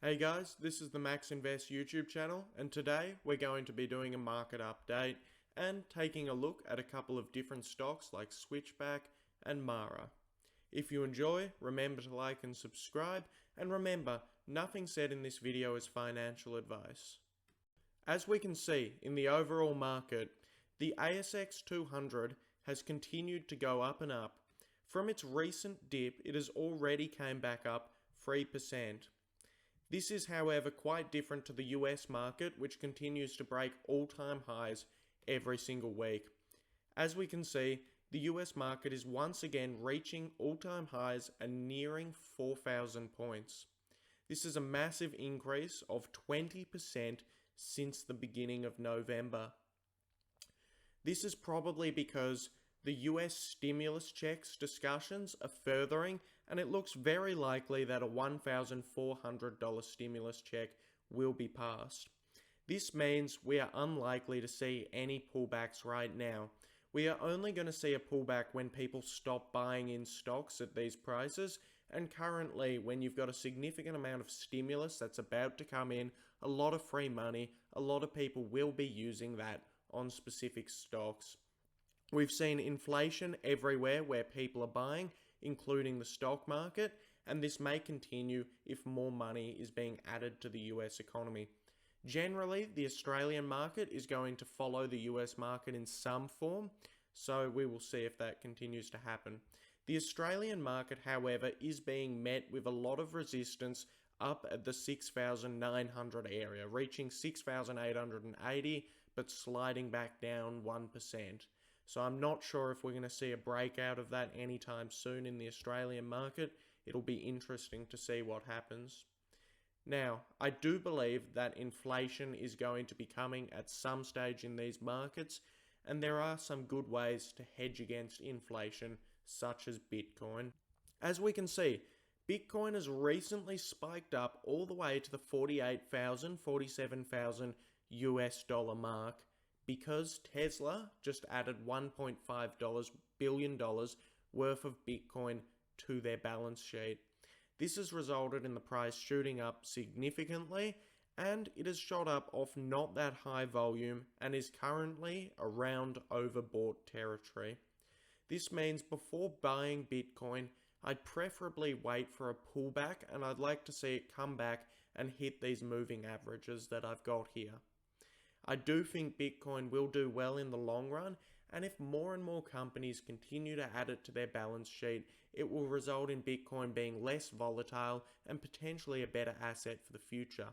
Hey guys, this is the Max Invest YouTube channel, and today we're going to be doing a market update and taking a look at a couple of different stocks like Switchback and Mara. If you enjoy, remember to like and subscribe, and remember, nothing said in this video is financial advice. As we can see in the overall market, the ASX 200 has continued to go up and up. From its recent dip, it has already came back up 3%. This is, however, quite different to the US market, which continues to break all-time highs every single week. As we can see, the US market is once again reaching all-time highs and nearing 4,000 points. This is a massive increase of 20% since the beginning of November. This is probably because the US stimulus checks discussions are furthering, and it looks very likely that a $1,400 stimulus check will be passed. This means we are unlikely to see any pullbacks right now. We are only going to see a pullback when people stop buying in stocks at these prices, and currently when you've got a significant amount of stimulus that's about to come in, a lot of free money, a lot of people will be using that on specific stocks. We've seen inflation everywhere where people are buying, including the stock market, and this may continue if more money is being added to the US economy. Generally, the Australian market is going to follow the US market in some form, so we will see if that continues to happen. The Australian market, however, is being met with a lot of resistance up at the 6,900 area, reaching 6,880, but sliding back down 1%. So I'm not sure if we're going to see a breakout of that anytime soon in the Australian market. It'll be interesting to see what happens. Now, I do believe that inflation is going to be coming at some stage in these markets, and there are some good ways to hedge against inflation, such as Bitcoin. As we can see, Bitcoin has recently spiked up all the way to the 48,000, 47,000 US dollar mark, because Tesla just added $1.5 billion worth of Bitcoin to their balance sheet. This has resulted in the price shooting up significantly, and it has shot up off not that high volume and is currently around overbought territory. This means before buying Bitcoin, I'd preferably wait for a pullback, and I'd like to see it come back and hit these moving averages that I've got here. I do think Bitcoin will do well in the long run, and if more and more companies continue to add it to their balance sheet, it will result in Bitcoin being less volatile and potentially a better asset for the future.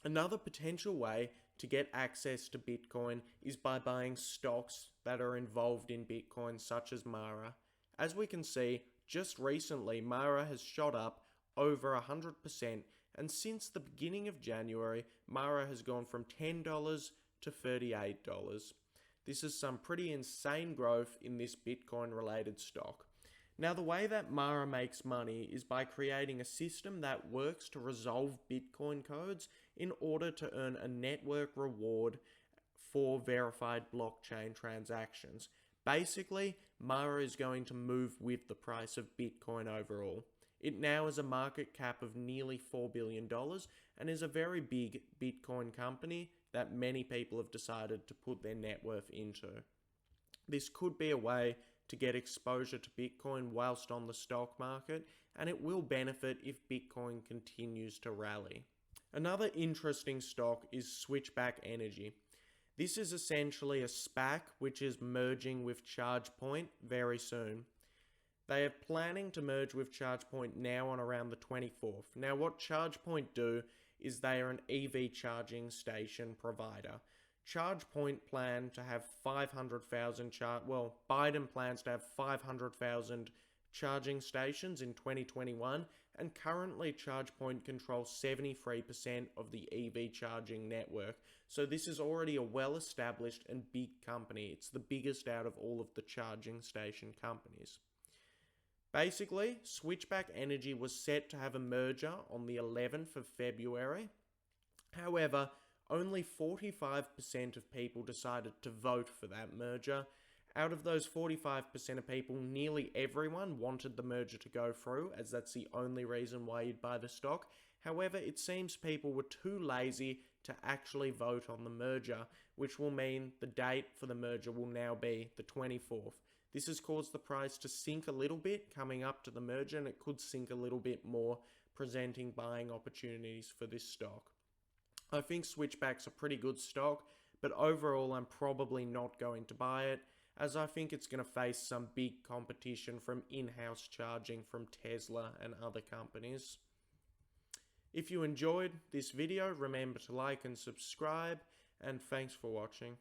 Another potential way to get access to Bitcoin is by buying stocks that are involved in Bitcoin, such as Mara. As we can see, just recently Mara has shot up over 100%, and since the beginning of January, Mara has gone from $10 to $38. This is some pretty insane growth in this Bitcoin related stock. Now, the way that Mara makes money is by creating a system that works to resolve Bitcoin codes in order to earn a network reward for verified blockchain transactions. Basically, Mara is going to move with the price of Bitcoin overall. It now has a market cap of nearly $4 billion and is a very big Bitcoin company that many people have decided to put their net worth into. This could be a way to get exposure to Bitcoin whilst on the stock market, and it will benefit if Bitcoin continues to rally. Another interesting stock is Switchback Energy. This is essentially a SPAC which is merging with ChargePoint very soon. They are planning to merge with ChargePoint now on around the 24th. Now, what ChargePoint do is they are an EV charging station provider. ChargePoint plan to have 500,000 Biden plans to have 500,000 charging stations in 2021, and currently ChargePoint controls 73% of the EV charging network. So this is already a well-established and big company. It's the biggest out of all of the charging station companies. Basically, Switchback Energy was set to have a merger on the 11th of February. However, only 45% of people decided to vote for that merger. Out of those 45% of people, nearly everyone wanted the merger to go through, as that's the only reason why you'd buy the stock. However, it seems people were too lazy to actually vote on the merger, which will mean the date for the merger will now be the 24th. This has caused the price to sink a little bit coming up to the merger, and it could sink a little bit more, presenting buying opportunities for this stock. I think Switchback's a pretty good stock, but overall I'm probably not going to buy it, as I think it's going to face some big competition from in-house charging from Tesla and other companies. If you enjoyed this video, remember to like and subscribe, and thanks for watching.